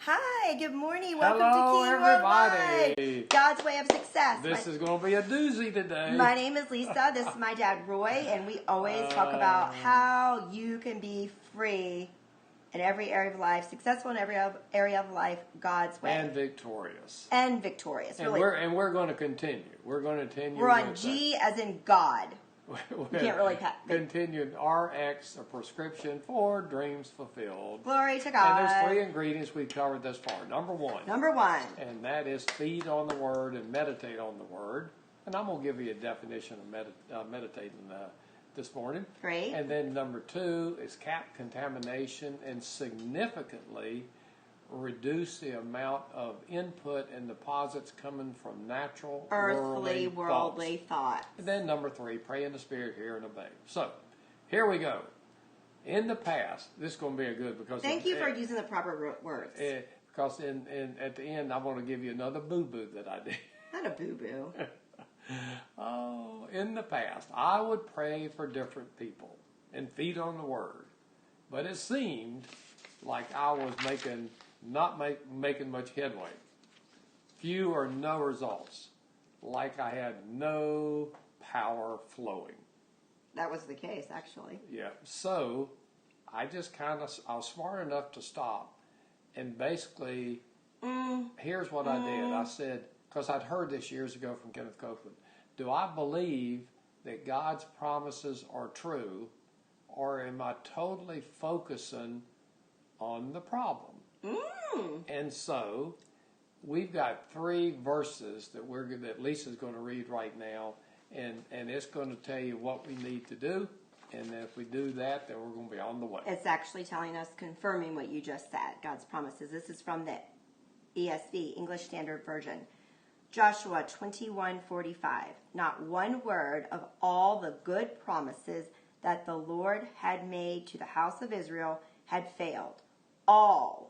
Hi, good morning. Welcome Hello, to Keyword everybody. Live, God's Way of Success. This is going to be a doozy today. My name is Lisa. This is my dad, Roy, and we always talk about how you can be free in every area of life, successful in every area of life, God's way. And victorious. And victorious. And really. we're going to continue. We're going to continue. We're on G as in God. You can't really continue RX, a prescription for dreams fulfilled. Glory to God. And there's 3 ingredients we've covered thus far. Number one. And that is feed on the Word and meditate on the Word. And I'm going to give you a definition of meditating this morning. Great. And then number 2 is contamination and significantly reduce the amount of input and deposits coming from natural, earthly, worldly thoughts. And then number 3, pray in the Spirit, hear and obey. So, here we go. In the past, this is going to be a good because... Thank you for using the proper words. Because at the end, I want to give you another boo-boo that I did. Not a boo-boo. Oh, in the past, I would pray for different people and feed on the Word. But it seemed like I was not making much headway. Few or no results. Like I had no power flowing. That was the case, actually. Yeah. So I just I was smart enough to stop. And basically, here's what I did. I said, because I'd heard this years ago from Kenneth Copeland, do I believe that God's promises are true, or am I totally focusing on the problem? And so we've got 3 verses that Lisa's going to read right now, and it's going to tell you what we need to do. And if we do that, then we're going to be on the way. It's actually telling us, confirming what you just said, God's promises. This is from the ESV, English Standard Version. Joshua 21:45. Not one word of all the good promises that the Lord had made to the house of Israel had failed. All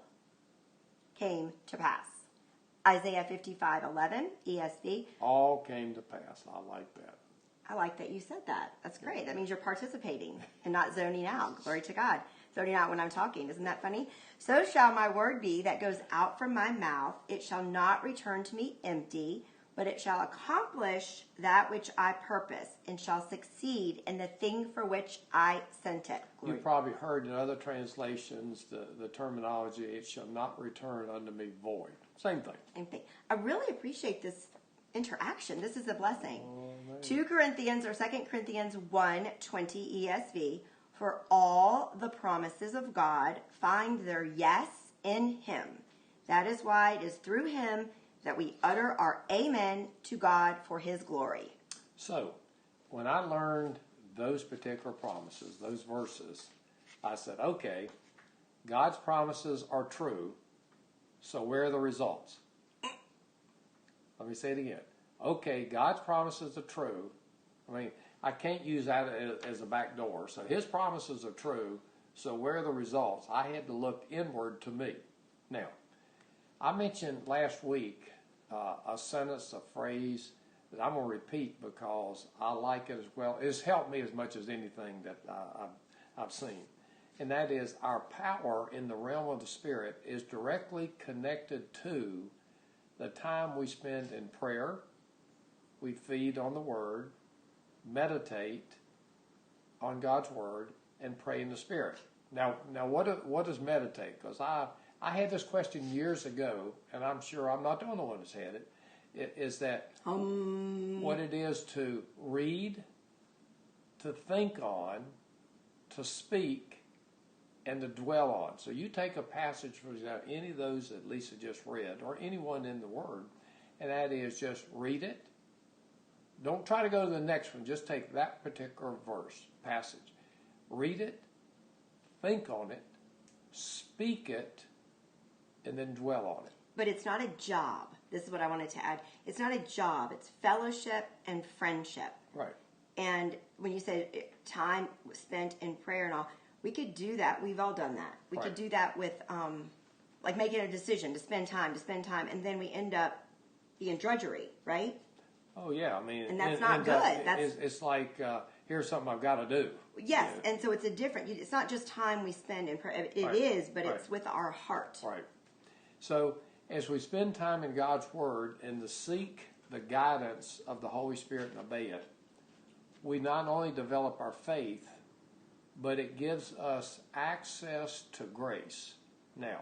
came to pass. Isaiah 55:11, ESV. All came to pass. I like that. I like that you said that. That's great. That means you're participating and not zoning out. Glory to God. Zoning out when I'm talking. Isn't that funny? So shall my word be that goes out from my mouth. It shall not return to me empty, but it shall accomplish that which I purpose and shall succeed in the thing for which I sent it. Glory. You probably heard in other translations the terminology, it shall not return unto me void. Same thing. Same thing. I really appreciate this interaction. This is a blessing. 2 Corinthians or 2 Corinthians 1:20 ESV. For all the promises of God find their yes in Him. That is why it is through Him that we utter our amen to God for His glory. So, when I learned those particular promises, those verses, I said, okay, God's promises are true, so where are the results? Let me say it again. Okay, God's promises are true. I mean, I can't use that as a back door. So His promises are true, so where are the results? I had to look inward to me. Now, I mentioned last week a sentence, a phrase that I'm going to repeat because I like it as well. It's helped me as much as anything that I've seen. And that is, our power in the realm of the Spirit is directly connected to the time we spend in prayer. We feed on the Word, meditate on God's Word, and pray in the Spirit. Now, what is meditate? Because I had this question years ago, and I'm sure I'm not the only one that's had it. Is that what it is to read, to think on, to speak, and to dwell on. So you take a passage, for example, any of those that Lisa just read, or anyone in the Word, and that is just read it. Don't try to go to the next one. Just take that particular passage. Read it, think on it, speak it, and then dwell on it. But it's not a job. This is what I wanted to add. It's not a job. It's fellowship and friendship. Right. And when you said time spent in prayer and all, we could do that. We've all done that. We could do that with like making a decision to spend time, and then we end up being drudgery, right? Oh, yeah. I mean, and that's not good. It's like, here's something I've got to do. Yes, and so it's a different, it's not just time we spend in prayer. It is, but it's with our heart. Right. So as we spend time in God's Word and to seek the guidance of the Holy Spirit and obey it, we not only develop our faith, but it gives us access to grace. Now,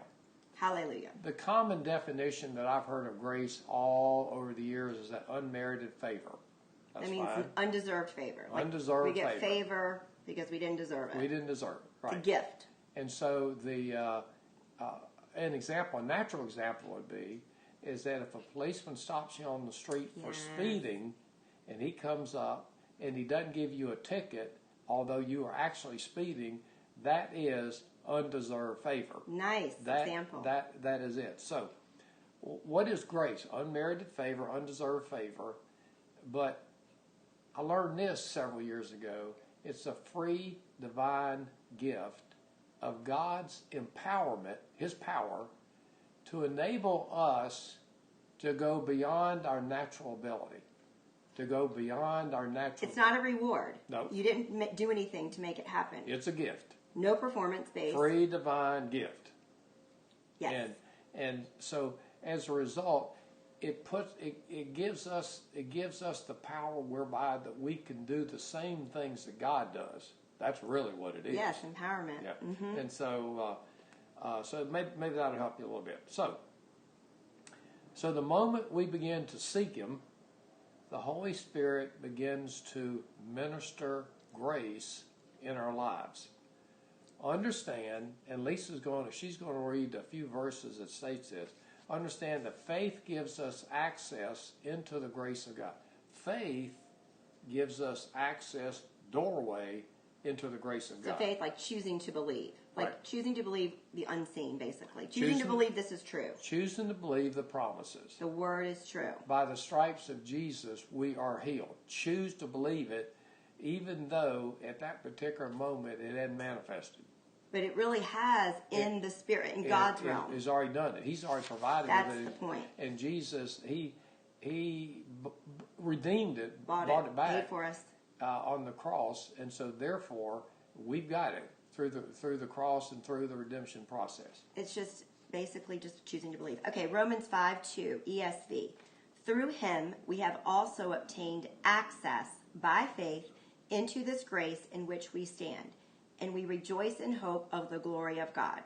Hallelujah. the common definition that I've heard of grace all over the years is that unmerited favor. That's that means fine. an undeserved favor. Like Undeserved we get favor. favor because we didn't deserve it. We didn't deserve it. Right. It's a gift. And so an example, a natural example would be, is that if a policeman stops you on the street for speeding, and he comes up and he doesn't give you a ticket, although you are actually speeding, that is undeserved favor. Nice example. That is it. So, what is grace? Unmerited favor, undeserved favor. But I learned this several years ago. It's a free divine gift of God's empowerment, His power, to enable us to go beyond our natural ability, to go beyond our natural... It's not a reward. No. You didn't do anything to make it happen. It's a gift. No performance-based. Free divine gift. Yes. And so as a result, it gives us the power whereby that we can do the same things that God does. That's really what it is. Yes, empowerment. Yeah. Mm-hmm. And so maybe that'll help you a little bit. So the moment we begin to seek Him, the Holy Spirit begins to minister grace in our lives. Understand, and she's going to read a few verses that states this. Understand that faith gives us access into the grace of God. Faith gives us access, doorway into the grace of God. So faith, like choosing to believe. Like Right. choosing to believe the unseen, basically. Choosing to believe this is true. Choosing to believe the promises. The word is true. By the stripes of Jesus, we are healed. Choose to believe it, even though at that particular moment it hadn't manifested. But it really has in the Spirit, in God's realm. He's already done it. He's already provided it. That's the point. And Jesus, He redeemed it, Bought it back, paid for us. On the cross, and so therefore we've got it through the cross and through the redemption process. It's just basically just choosing to believe. Okay, Romans 5:2 ESV. Through Him we have also obtained access by faith into this grace in which we stand, and we rejoice in hope of the glory of God.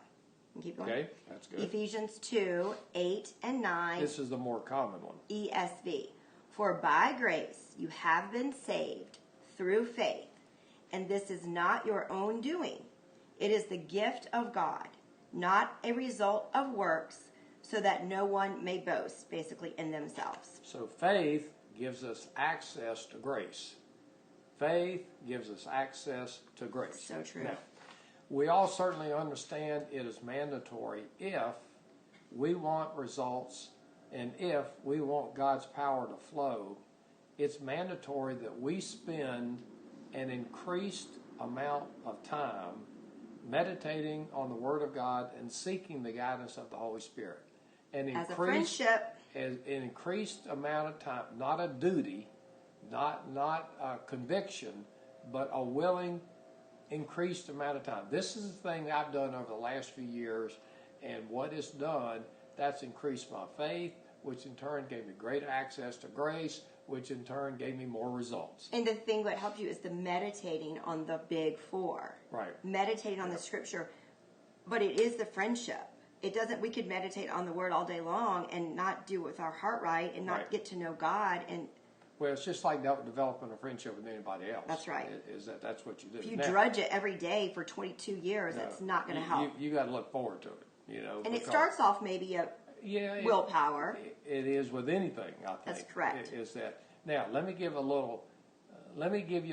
And keep going. Okay, that's good. Ephesians 2:8 and 9. This is the more common one. ESV. For by grace you have been saved through faith, and this is not your own doing. It is the gift of God, not a result of works, so that no one may boast, basically, in themselves. So faith gives us access to grace. Faith gives us access to grace. So true. Now, we all certainly understand it is mandatory if we want results and if we want God's power to flow. It's mandatory that we spend an increased amount of time meditating on the Word of God and seeking the guidance of the Holy Spirit. As a friendship. An increased amount of time, not a duty, not a conviction, but a willing, increased amount of time. This is the thing I've done over the last few years, and what it's done, that's increased my faith, which in turn gave me greater access to grace, which in turn gave me more results. And the thing that helps you is the meditating on the big four. Right. Meditating on the scripture. But it is the friendship. It doesn't, we could meditate on the word all day long and not do it with our heart right and not Right. get to know God. And Well, it's just like developing a friendship with anybody else. That's right. That's what you do. if you Now, drudge it every day for 22 years, that's not going to help. You got to look forward to it, And it starts off maybe a willpower. It is with anything, I think. That's correct. Is that now? Let me give you a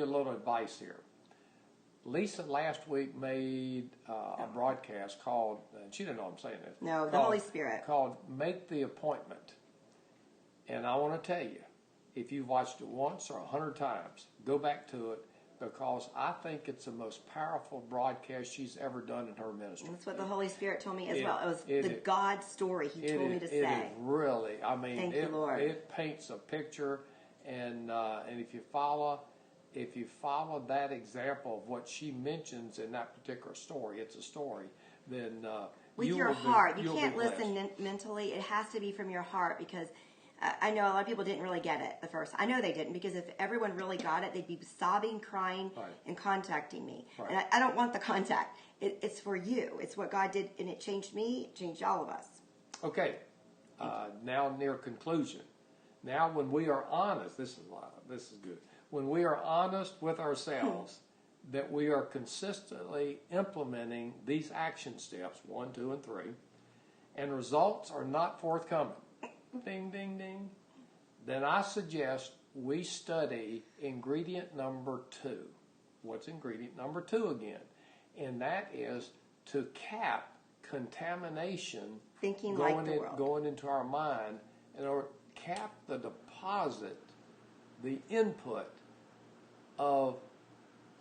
little advice here. Lisa last week made a broadcast called, and she didn't know I'm saying this. No, the Holy Spirit. Called "Make the Appointment." And I want to tell you, if you've watched it once or 100 times, go back to it, because I think it's the most powerful broadcast she's ever done in her ministry. That's what the Holy Spirit told me as well. It was the God story He told me to say. It is really, I mean, Thank you, Lord. It paints a picture, and if you follow that example of what she mentions in that particular story, it's a story, then with your heart. You can't listen mentally. It has to be from your heart, because I know a lot of people didn't really get it the first. I know they didn't, because if everyone really got it, they'd be sobbing, crying, and contacting me. Right. And I don't want the contact. It's for you. It's what God did, and it changed me. It changed all of us. Okay. Now near conclusion. Now, when we are honest, this is good. When we are honest with ourselves, that we are consistently implementing these action steps, 1, 2, and 3, and results are not forthcoming, ding, ding, ding, then I suggest we study ingredient number 2. What's ingredient number 2 again? And that is to cap contamination going into our mind, and cap the deposit, the input of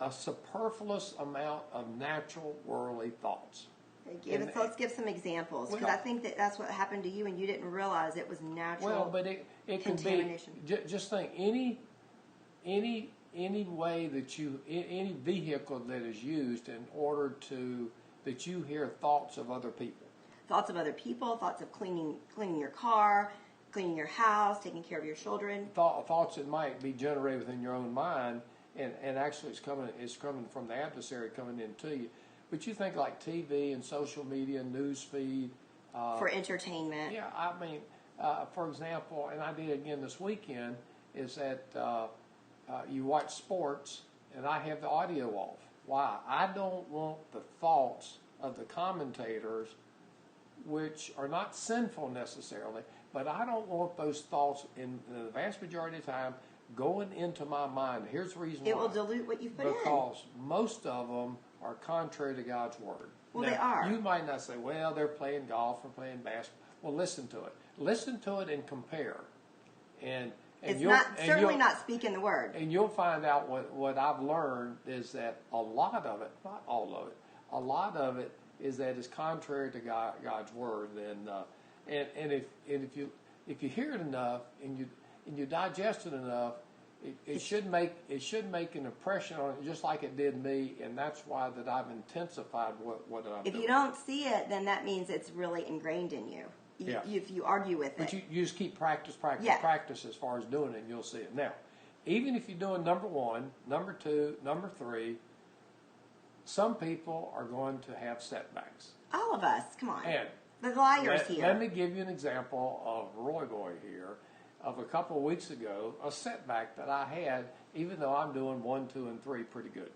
a superfluous amount of natural worldly thoughts. Let's give some examples, because I think that's what happened to you, and you didn't realize it was natural. Well, but it can be. Just think, any way that any vehicle that is used in order that you hear thoughts of other people. Thoughts of other people, thoughts of cleaning your car, cleaning your house, taking care of your children. Thoughts that might be generated within your own mind, and actually it's coming from the adversary coming into you. But you think like TV and social media, news feed. For entertainment. Yeah, I mean, for example, and I did again this weekend, is that you watch sports, and I have the audio off. Why? I don't want the thoughts of the commentators, which are not sinful necessarily, but I don't want those thoughts in the vast majority of the time going into my mind. Here's the reason why. It will dilute what you've put in. Because most of them are contrary to God's Word. Well, now, they are. You might not say, well, they're playing golf or playing basketball. Well, listen to it. Listen to it and compare. And it's certainly not speaking the Word. And you'll find out what I've learned is that a lot of it, not all of it, a lot of it is that it's contrary to God's Word. And if you hear it enough and you digest it enough, it should make an impression on it, just like it did me, and that's why that I've intensified what I'm doing. If you don't see it, then that means it's really ingrained in you. If you argue with it. But you just keep practice as far as doing it, and you'll see it. Now, even if you're doing number 1, number 2, number 3, some people are going to have setbacks. All of us, come on. And the liars here. Let me give you an example of Roy Boy here, of a couple of weeks ago, a setback that I had, even though I'm doing 1, 2, and 3 pretty good.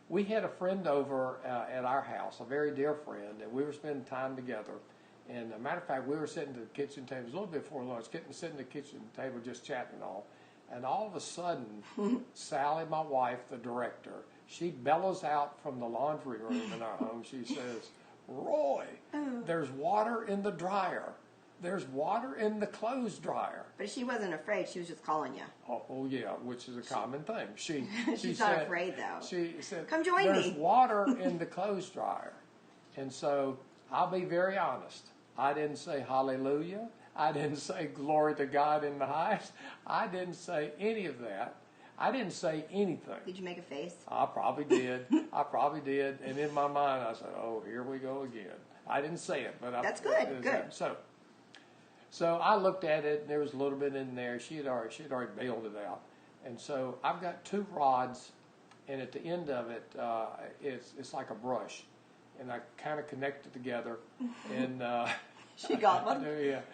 We had a friend over at our house, a very dear friend, and we were spending time together. And as a matter of fact, we were sitting at the kitchen table, it was a little bit before lunch, sitting at the kitchen table just chatting and all. And all of a sudden, Sally, my wife, the director, she bellows out from the laundry room in our home. She says, Roy, there's water in the dryer. There's water in the clothes dryer. But she wasn't afraid. She was just calling you. Oh yeah, which is a common thing. She's not afraid, though. She said, come join me. There's water in the clothes dryer. And so I'll be very honest. I didn't say hallelujah. I didn't say glory to God in the highest. I didn't say any of that. I didn't say anything. Did you make a face? I probably did. And in my mind, I said, oh, here we go again. I didn't say it, but that's good. Good. So I looked at it, and there was a little bit in there. She had already bailed it out. And so I've got 2 rods, and at the end of it, it's like a brush. And I kind of connect it together. And she got one?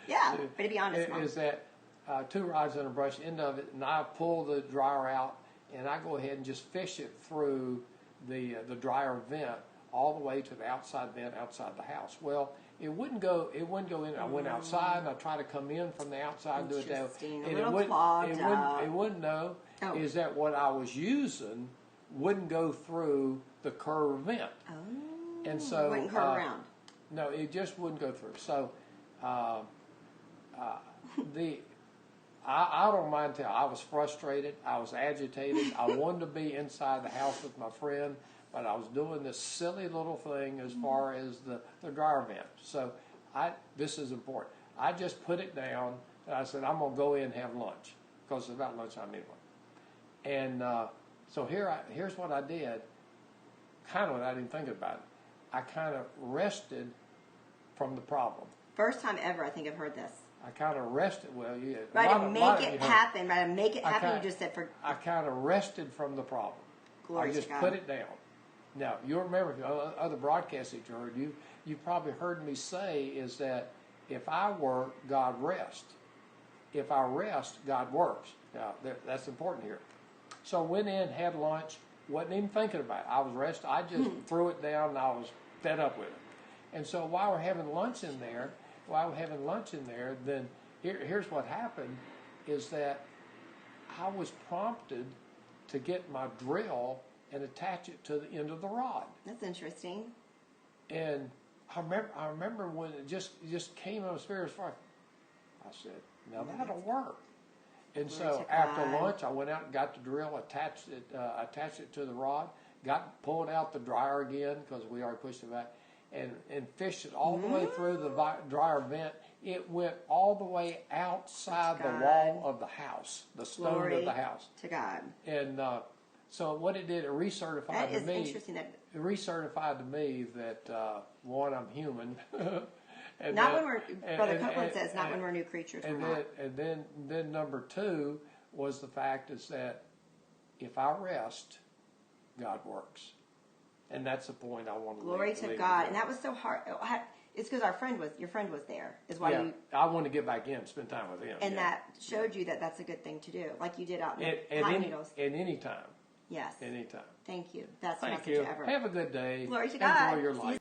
Yeah. But to be honest, Mom. Is that 2 rods and a brush, end of it, and I pull the dryer out, and I go ahead and just fish it through the dryer vent all the way to the outside vent outside the house. Well, it wouldn't go in. I went outside and I tried to come in from the outside and do it down. And it wouldn't know is that what I was using wouldn't go through the curved vent. Oh. And so wouldn't curve around. No, it just wouldn't go through. So I don't mind telling. I was frustrated. I was agitated. I wanted to be inside the house with my friend, but I was doing this silly little thing as far as the dryer vent. So this is important. I just put it down, and I said, I'm going to go in and have lunch, because it's about lunchtime anyway. And so here's what I did, kind of without even thinking about it. I kind of rested from the problem. First time ever, I think I've heard this. I kind of rested. Well, yeah. Right, to make it happen. Right, to make it happen. You just said for. I kind of rested from the problem. Glory I just to God. put it down. Now, you'll remember other broadcasts that you heard. You probably heard me say is that if I work, God rests. If I rest, God works. Now, that's important here. So I went in, had lunch, wasn't even thinking about it. I was resting. I just threw it down, and I was fed up with it. And so while we're having lunch in there, then here's what happened, is that I was prompted to get my drill and attach it to the end of the rod. That's interesting. And I remember when it just came on the spirit as far. I said, now that'll work. And so after lunch, I went out and got the drill, attached it to the rod, pulled out the dryer again because we already pushed it back, and fished it all the way through the dryer vent. It went all the way outside the wall of the house, the stone of the house. To God. And so what it did, it recertified to me. That is interesting. It recertified to me that one, I'm human. And not then, when we're, Brother Copeland says, not when we're new creatures. And then number two was the fact is that if I rest, God works. And that's the point I want to Glory to God. And that was so hard. It's because your friend was there. Is why you. I want to get back in and spend time with him. And that showed you that that's a good thing to do, like you did out in Hot Needles. At any time. Yes. Anytime. Thank you. That's Thank the message you. ever. Have a good day. Glory to God. Enjoy your life.